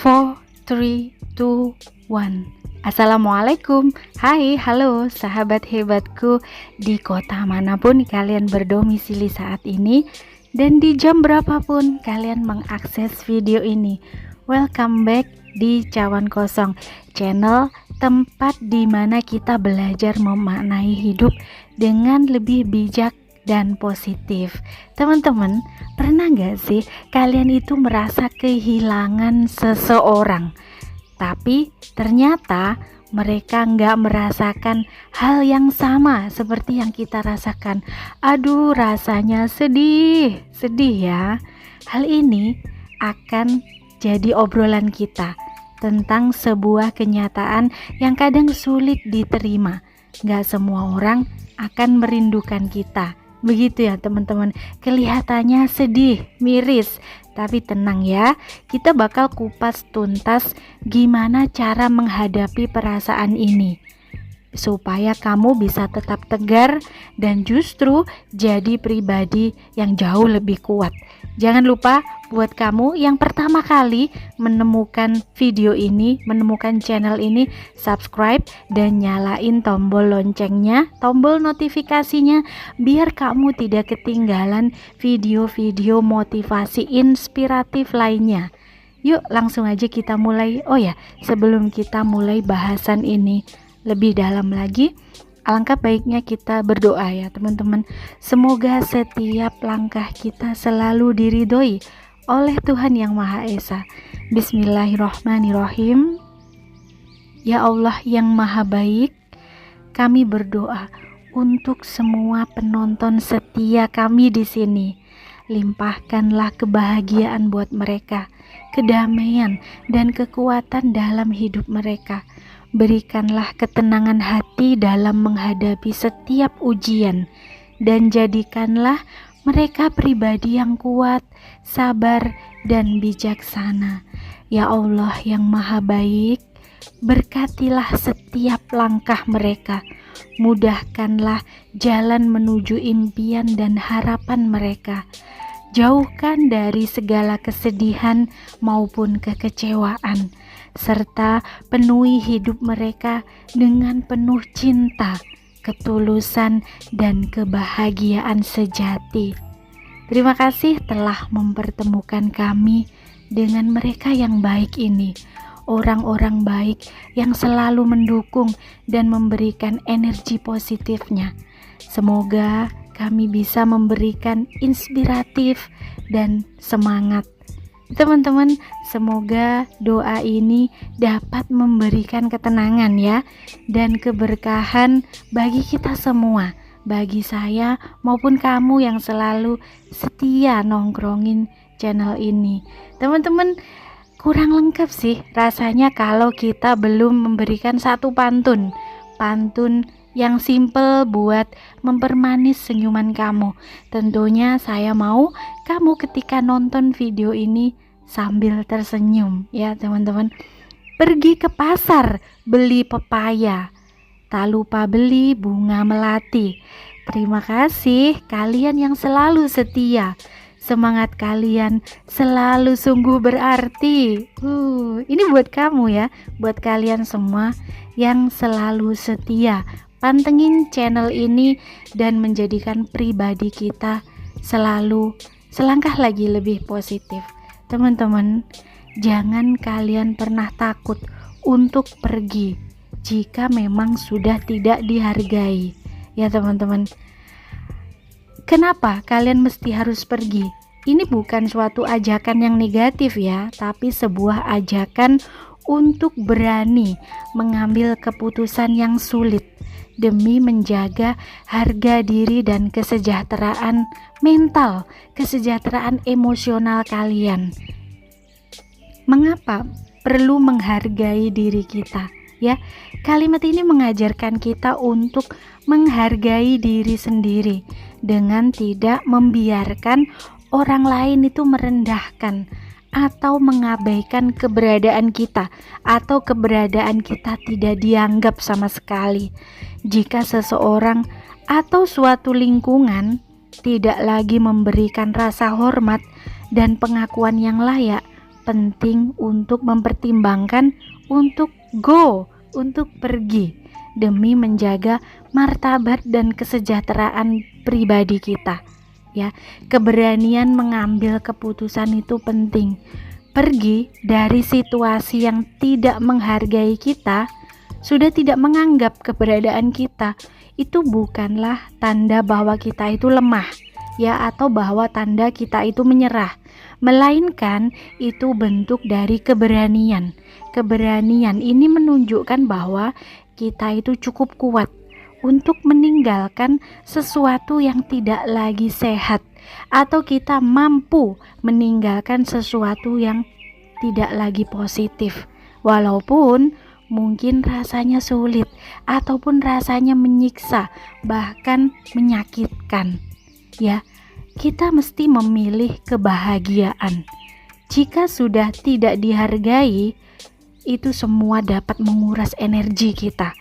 4, 3, 2, 1. Assalamualaikum. Hai, halo sahabat hebatku di kota manapun kalian berdomisili saat ini dan di jam berapapun kalian mengakses video ini. Welcome back di Cawan Kosong, channel tempat di mana kita belajar memaknai hidup dengan lebih bijak dan positif. Teman-teman, pernah gak sih kalian itu merasa kehilangan seseorang, tapi ternyata mereka gak merasakan hal yang sama seperti yang kita rasakan? Aduh, rasanya sedih ya. Hal ini akan jadi obrolan kita tentang sebuah kenyataan yang kadang sulit diterima. Gak semua orang akan merindukan kita. Begitu ya teman-teman, kelihatannya sedih, miris, tapi tenang ya, kita bakal kupas tuntas gimana cara menghadapi perasaan ini supaya kamu bisa tetap tegar dan justru jadi pribadi yang jauh lebih kuat. Jangan lupa buat kamu yang pertama kali menemukan video ini, menemukan channel ini, subscribe dan nyalain tombol loncengnya, tombol notifikasinya biar kamu tidak ketinggalan video-video motivasi inspiratif lainnya. Yuk langsung aja kita mulai. Oh ya, sebelum kita mulai bahasan ini lebih dalam lagi, alangkah baiknya kita berdoa ya teman-teman. Semoga setiap langkah kita selalu diridhoi oleh Tuhan Yang Maha Esa. Bismillahirrahmanirrahim. Ya Allah yang Maha Baik, kami berdoa untuk semua penonton setia kami di sini. Limpahkanlah kebahagiaan buat mereka, kedamaian dan kekuatan dalam hidup mereka. Berikanlah ketenangan hati dalam menghadapi setiap ujian, dan jadikanlah mereka pribadi yang kuat, sabar, dan bijaksana. Ya Allah yang Maha Baik, berkatilah setiap langkah mereka, mudahkanlah jalan menuju impian dan harapan mereka. Jauhkan dari segala kesedihan maupun kekecewaan, serta penuhi hidup mereka dengan penuh cinta, ketulusan, dan kebahagiaan sejati. Terima kasih telah mempertemukan kami dengan mereka yang baik ini, orang-orang baik yang selalu mendukung dan memberikan energi positifnya. Semoga kami bisa memberikan inspiratif dan semangat. Teman-teman, semoga doa ini dapat memberikan ketenangan ya, dan keberkahan bagi kita semua, bagi saya maupun kamu yang selalu setia nongkrongin channel ini. Teman-teman, kurang lengkap sih rasanya kalau kita belum memberikan satu pantun yang simple buat mempermanis senyuman kamu. Tentunya saya mau kamu ketika nonton video ini sambil tersenyum ya teman-teman. Pergi ke pasar beli pepaya, tak lupa beli bunga melati. Terima kasih kalian yang selalu setia. Semangat kalian selalu sungguh berarti. Ini buat kamu ya, buat kalian semua yang selalu setia pantengin channel ini dan menjadikan pribadi kita selalu selangkah lagi lebih positif. Teman-teman, jangan kalian pernah takut untuk pergi jika memang sudah tidak dihargai ya teman-teman. Kenapa kalian mesti harus pergi? Ini bukan suatu ajakan yang negatif ya, tapi sebuah ajakan untuk berani mengambil keputusan yang sulit demi menjaga harga diri dan kesejahteraan mental, kesejahteraan emosional kalian. Mengapa perlu menghargai diri kita? Ya, kalimat ini mengajarkan kita untuk menghargai diri sendiri dengan tidak membiarkan orang lain itu merendahkan atau mengabaikan keberadaan kita, atau keberadaan kita tidak dianggap sama sekali. Jika seseorang atau suatu lingkungan tidak lagi memberikan rasa hormat dan pengakuan yang layak, penting untuk mempertimbangkan untuk untuk pergi demi menjaga martabat dan kesejahteraan pribadi kita. Ya, keberanian mengambil keputusan itu penting. Pergi dari situasi yang tidak menghargai kita, sudah tidak menganggap keberadaan kita, itu bukanlah tanda bahwa kita itu lemah, ya, atau bahwa tanda kita itu menyerah, melainkan itu bentuk dari keberanian. Keberanian ini menunjukkan bahwa kita itu cukup kuat untuk meninggalkan sesuatu yang tidak lagi sehat, atau kita mampu meninggalkan sesuatu yang tidak lagi positif, walaupun mungkin rasanya sulit ataupun rasanya menyiksa, bahkan menyakitkan. Ya, kita mesti memilih kebahagiaan. Jika sudah tidak dihargai, itu semua dapat menguras energi kita,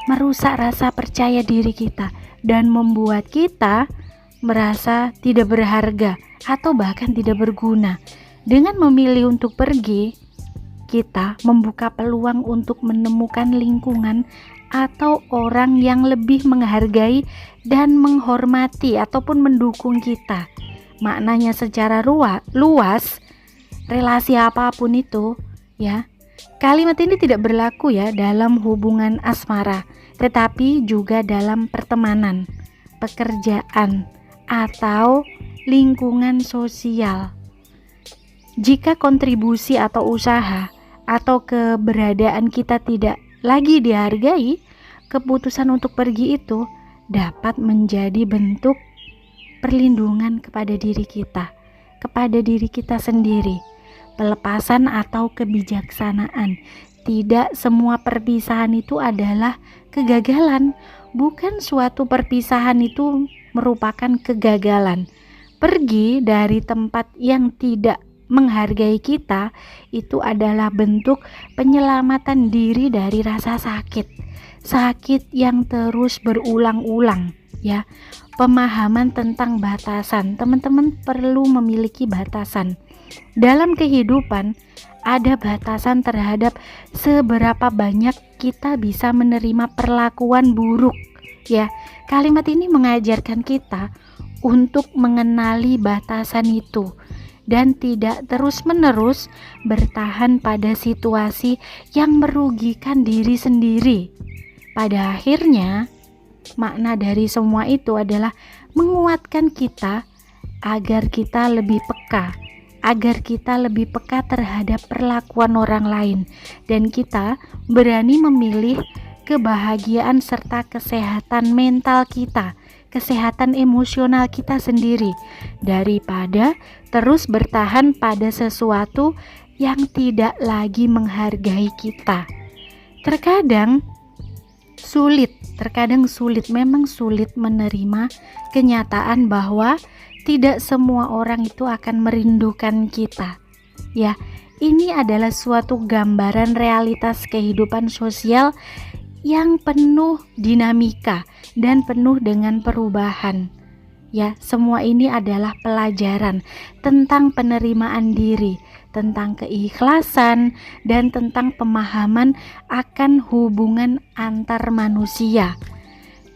merusak rasa percaya diri kita, dan membuat kita merasa tidak berharga atau bahkan tidak berguna. Dengan memilih untuk pergi, kita membuka peluang untuk menemukan lingkungan atau orang yang lebih menghargai dan menghormati ataupun mendukung kita. Maknanya secara luas, relasi apapun itu, ya. Kalimat ini tidak berlaku ya dalam hubungan asmara, tetapi juga dalam pertemanan, pekerjaan, atau lingkungan sosial. Jika kontribusi atau usaha atau keberadaan kita tidak lagi dihargai, keputusan untuk pergi itu dapat menjadi bentuk perlindungan kepada diri kita sendiri, pelepasan atau kebijaksanaan. Tidak semua perpisahan itu adalah kegagalan, bukan suatu perpisahan itu merupakan kegagalan. Pergi dari tempat yang tidak menghargai kita itu adalah bentuk penyelamatan diri dari rasa sakit yang terus berulang-ulang, ya. Pemahaman tentang batasan. Teman-teman perlu memiliki batasan dalam kehidupan. Ada batasan terhadap seberapa banyak kita bisa menerima perlakuan buruk, ya. Kalimat ini mengajarkan kita untuk mengenali batasan itu dan tidak terus-menerus bertahan pada situasi yang merugikan diri sendiri. Pada akhirnya, makna dari semua itu adalah menguatkan kita agar kita lebih peka terhadap perlakuan orang lain, dan kita berani memilih kebahagiaan serta kesehatan mental kita, kesehatan emosional kita sendiri, daripada terus bertahan pada sesuatu yang tidak lagi menghargai kita. Terkadang sulit, memang sulit menerima kenyataan bahwa tidak semua orang itu akan merindukan kita. Ya, ini adalah suatu gambaran realitas kehidupan sosial yang penuh dinamika dan penuh dengan perubahan. Ya, semua ini adalah pelajaran tentang penerimaan diri, tentang keikhlasan, dan tentang pemahaman akan hubungan antar manusia.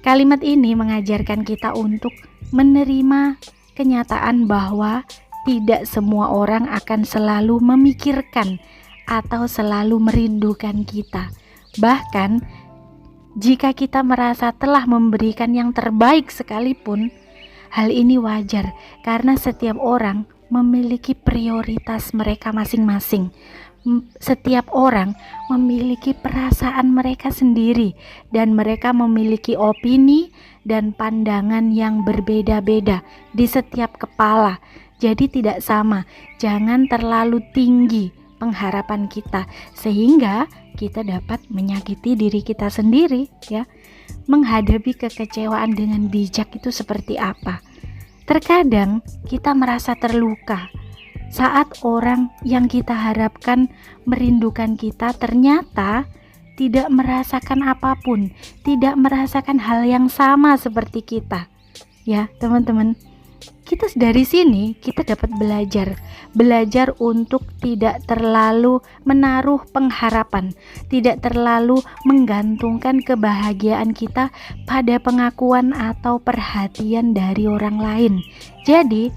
Kalimat ini mengajarkan kita untuk menerima kenyataan bahwa tidak semua orang akan selalu memikirkan atau selalu merindukan kita. Bahkan jika kita merasa telah memberikan yang terbaik sekalipun, hal ini wajar karena setiap orang memiliki prioritas mereka masing-masing. Setiap orang memiliki perasaan mereka sendiri, dan mereka memiliki opini dan pandangan yang berbeda-beda di setiap kepala. Jadi tidak sama. Jangan terlalu tinggi pengharapan kita sehingga kita dapat menyakiti diri kita sendiri, ya. Menghadapi kekecewaan dengan bijak itu seperti apa? Terkadang kita merasa terluka saat orang yang kita harapkan merindukan kita ternyata tidak merasakan apapun, tidak merasakan hal yang sama seperti kita. Ya, teman-teman, Dari sini kita dapat belajar untuk tidak terlalu menaruh pengharapan, tidak terlalu menggantungkan kebahagiaan kita pada pengakuan atau perhatian dari orang lain. Jadi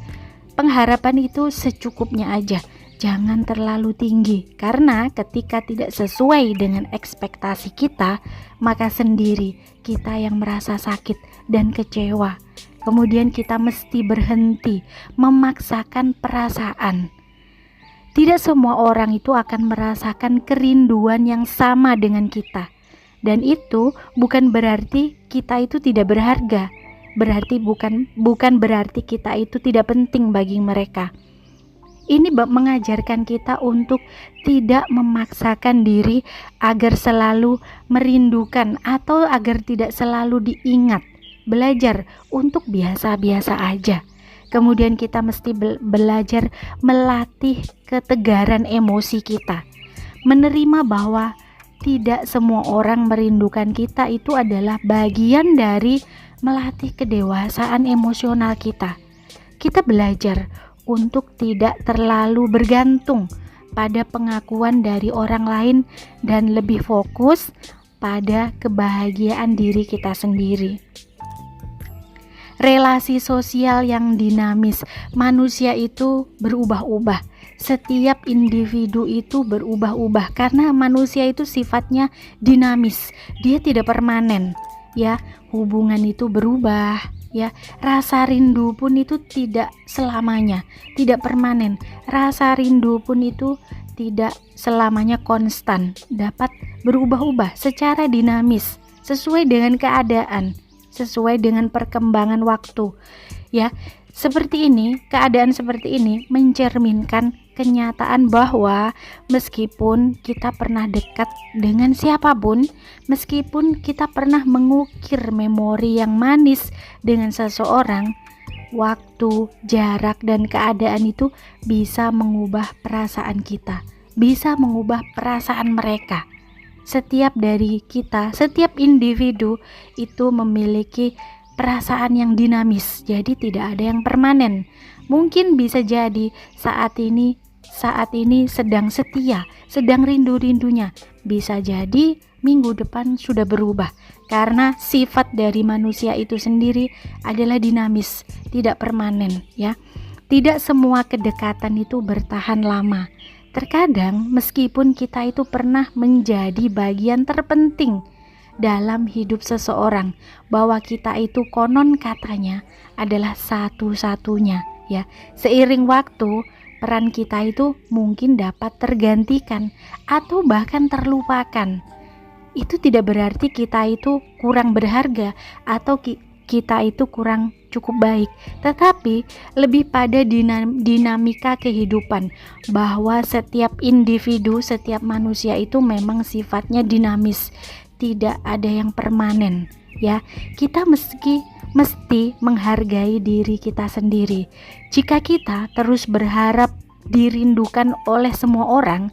pengharapan itu secukupnya aja, jangan terlalu tinggi, karena ketika tidak sesuai dengan ekspektasi kita, maka sendiri kita yang merasa sakit dan kecewa. Kemudian kita mesti berhenti memaksakan perasaan. Tidak semua orang itu akan merasakan kerinduan yang sama dengan kita. Dan itu bukan berarti kita itu tidak berharga. Bukan berarti kita itu tidak penting bagi mereka. Ini mengajarkan kita untuk tidak memaksakan diri agar selalu merindukan atau agar tidak selalu diingat. Belajar untuk biasa-biasa aja. Kemudian kita mesti belajar melatih ketegaran emosi kita. Menerima bahwa tidak semua orang merindukan kita itu adalah bagian dari melatih kedewasaan emosional kita. Kita belajar untuk tidak terlalu bergantung pada pengakuan dari orang lain dan lebih fokus pada kebahagiaan diri kita sendiri. Relasi sosial yang dinamis, manusia itu berubah-ubah. Setiap individu itu berubah-ubah karena manusia itu sifatnya dinamis, dia tidak permanen, ya. Hubungan itu berubah, ya. Rasa rindu pun itu tidak selamanya, tidak permanen. Rasa rindu pun itu tidak selamanya konstan, dapat berubah-ubah secara dinamis sesuai dengan keadaan, sesuai dengan perkembangan waktu, ya. Seperti ini, keadaan seperti ini mencerminkan kenyataan bahwa meskipun kita pernah dekat dengan siapapun, meskipun kita pernah mengukir memori yang manis dengan seseorang, waktu, jarak, dan keadaan itu bisa mengubah perasaan kita, bisa mengubah perasaan mereka. Setiap dari kita, setiap individu itu memiliki perasaan yang dinamis, jadi tidak ada yang permanen. Mungkin bisa jadi saat ini sedang setia, sedang rindu-rindunya. Bisa jadi minggu depan sudah berubah, karena sifat dari manusia itu sendiri adalah dinamis, tidak permanen, ya. Tidak semua kedekatan itu bertahan lama. Terkadang meskipun kita itu pernah menjadi bagian terpenting dalam hidup seseorang, bahwa kita itu konon katanya adalah satu-satunya, ya. Seiring waktu, peran kita itu mungkin dapat tergantikan atau bahkan terlupakan. Itu tidak berarti kita itu kurang berharga atau kita itu kurang cukup baik, tetapi lebih pada dinamika kehidupan, bahwa setiap individu, setiap manusia itu memang sifatnya dinamis, tidak ada yang permanen, ya. Kita mesti menghargai diri kita sendiri. Jika kita terus berharap dirindukan oleh semua orang,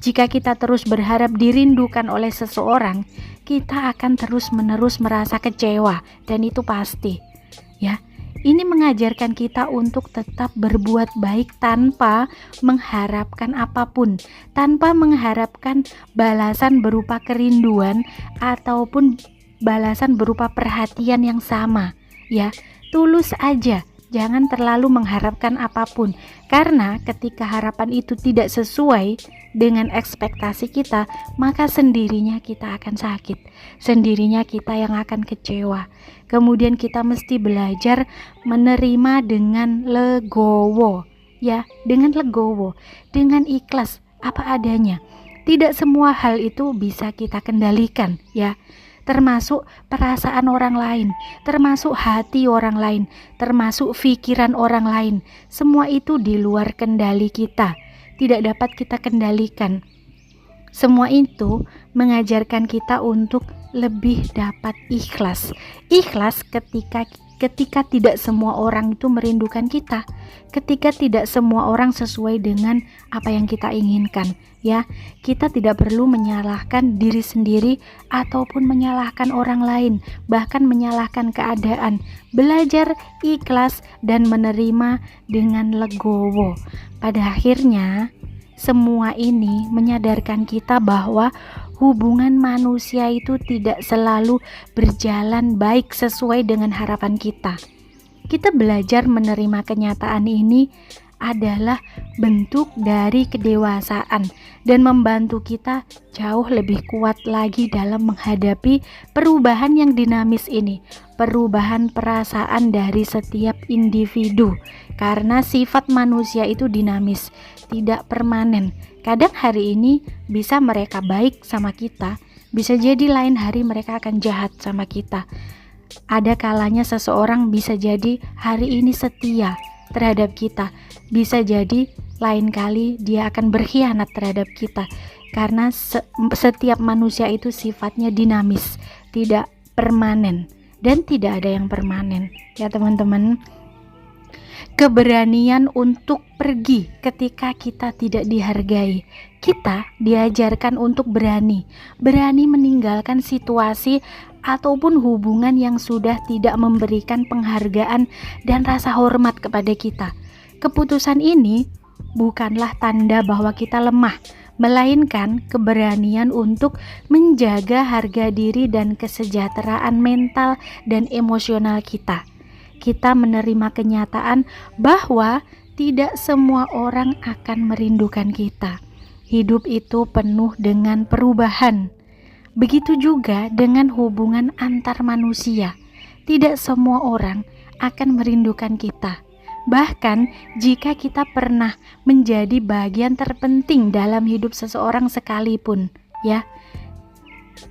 jika kita terus berharap dirindukan oleh seseorang, kita akan terus-menerus merasa kecewa, dan itu pasti, ya. Ini mengajarkan kita untuk tetap berbuat baik tanpa mengharapkan apapun, tanpa mengharapkan balasan berupa kerinduan ataupun balasan berupa perhatian yang sama, ya. Tulus aja, jangan terlalu mengharapkan apapun, karena ketika harapan itu tidak sesuai dengan ekspektasi kita, maka sendirinya kita akan sakit, sendirinya kita yang akan kecewa. Kemudian kita mesti belajar menerima dengan legowo, ya, dengan legowo, dengan ikhlas apa adanya. Tidak semua hal itu bisa kita kendalikan, ya. Termasuk perasaan orang lain, termasuk hati orang lain, termasuk pikiran orang lain. Semua itu di luar kendali kita, tidak dapat kita kendalikan. Semua itu mengajarkan kita untuk lebih dapat ikhlas. Ikhlas ketika ketika tidak semua orang itu merindukan kita, ketika tidak semua orang sesuai dengan apa yang kita inginkan, ya. Kita tidak perlu menyalahkan diri sendiri ataupun menyalahkan orang lain, bahkan menyalahkan keadaan. Belajar ikhlas dan menerima dengan legowo. Pada akhirnya, semua ini menyadarkan kita bahwa hubungan manusia itu tidak selalu berjalan baik sesuai dengan harapan kita. Kita belajar menerima kenyataan ini adalah bentuk dari kedewasaan dan membantu kita jauh lebih kuat lagi dalam menghadapi perubahan yang dinamis ini, perubahan perasaan dari setiap individu, karena sifat manusia itu dinamis, tidak permanen. Kadang hari ini bisa mereka baik sama kita, bisa jadi lain hari mereka akan jahat sama kita. Ada kalanya seseorang bisa jadi hari ini setia terhadap kita, bisa jadi lain kali dia akan berkhianat terhadap kita, karena setiap manusia itu sifatnya dinamis, tidak permanen, dan tidak ada yang permanen, ya teman-teman. Keberanian untuk pergi ketika kita tidak dihargai. Kita diajarkan untuk berani meninggalkan situasi ataupun hubungan yang sudah tidak memberikan penghargaan dan rasa hormat kepada kita. Keputusan ini bukanlah tanda bahwa kita lemah, melainkan keberanian untuk menjaga harga diri dan kesejahteraan mental dan emosional kita. Kita menerima kenyataan bahwa tidak semua orang akan merindukan kita. Hidup itu penuh dengan perubahan. Begitu juga dengan hubungan antar manusia. Tidak semua orang akan merindukan kita. Bahkan jika kita pernah menjadi bagian terpenting dalam hidup seseorang sekalipun, ya.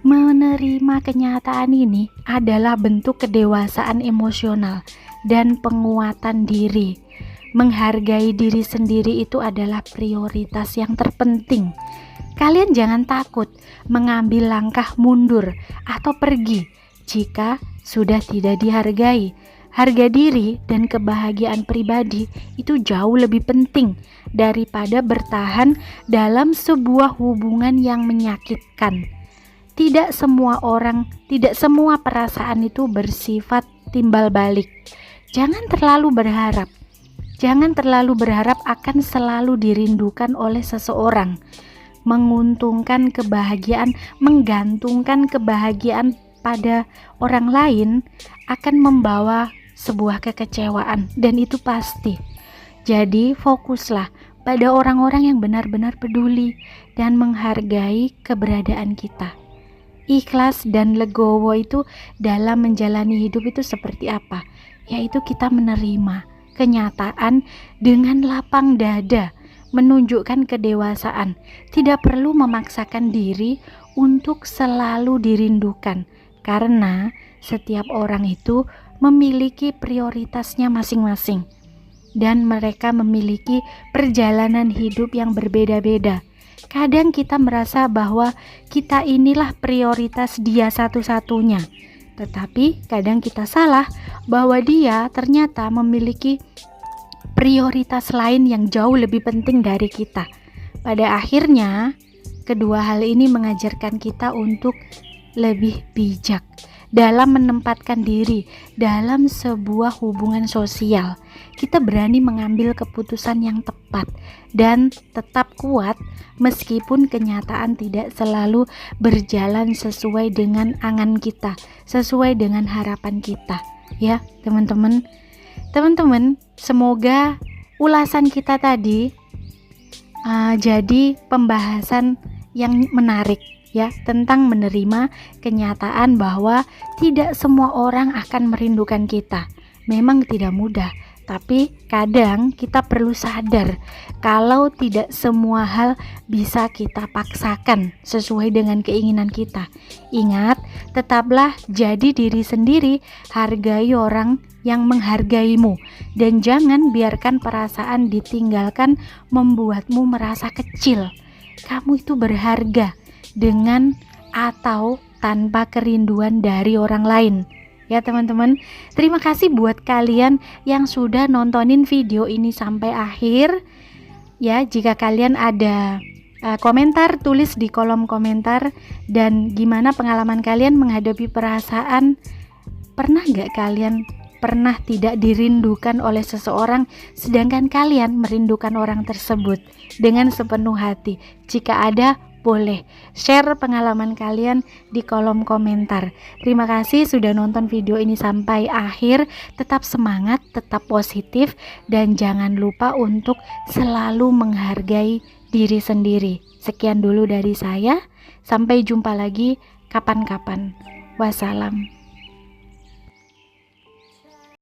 Menerima kenyataan ini adalah bentuk kedewasaan emosional dan penguatan diri. Menghargai diri sendiri itu adalah prioritas yang terpenting. Kalian jangan takut mengambil langkah mundur atau pergi jika sudah tidak dihargai. Harga diri dan kebahagiaan pribadi itu jauh lebih penting daripada bertahan dalam sebuah hubungan yang menyakitkan. Tidak semua orang, tidak semua perasaan itu bersifat timbal balik. Jangan terlalu berharap akan selalu dirindukan oleh seseorang. Menggantungkan kebahagiaan pada orang lain akan membawa sebuah kekecewaan, dan itu pasti. Jadi fokuslah pada orang-orang yang benar-benar peduli dan menghargai keberadaan kita. Ikhlas dan legowo itu dalam menjalani hidup itu seperti apa? Yaitu kita menerima kenyataan dengan lapang dada, menunjukkan kedewasaan, tidak perlu memaksakan diri untuk selalu dirindukan, karena setiap orang itu memiliki prioritasnya masing-masing dan mereka memiliki perjalanan hidup yang berbeda-beda. Kadang kita merasa bahwa kita inilah prioritas dia satu-satunya, tetapi kadang kita salah bahwa dia ternyata memiliki prioritas lain yang jauh lebih penting dari kita. Pada akhirnya, kedua hal ini mengajarkan kita untuk lebih bijak dalam menempatkan diri dalam sebuah hubungan sosial. Kita berani mengambil keputusan yang tepat dan tetap kuat meskipun kenyataan tidak selalu berjalan sesuai dengan angan kita, sesuai dengan harapan kita. Ya, teman-teman. Teman-teman, semoga ulasan kita tadi jadi pembahasan yang menarik, ya, tentang menerima kenyataan bahwa tidak semua orang akan merindukan kita. Memang tidak mudah, tapi kadang kita perlu sadar kalau tidak semua hal bisa kita paksakan sesuai dengan keinginan kita. Ingat, tetaplah jadi diri sendiri, hargai orang yang menghargaimu, dan jangan biarkan perasaan ditinggalkan membuatmu merasa kecil. Kamu itu berharga dengan atau tanpa kerinduan dari orang lain, ya teman-teman. Terima kasih buat kalian yang sudah nontonin video ini sampai akhir. Ya, jika kalian ada komentar, tulis di kolom komentar. Dan gimana pengalaman kalian menghadapi perasaan, pernah nggak kalian pernah tidak dirindukan oleh seseorang sedangkan kalian merindukan orang tersebut dengan sepenuh hati? Jika ada, boleh share pengalaman kalian di kolom komentar. Terima kasih sudah nonton video ini sampai akhir. Tetap semangat, tetap positif, dan jangan lupa untuk selalu menghargai diri sendiri. Sekian dulu dari saya, sampai jumpa lagi kapan-kapan. Wassalam.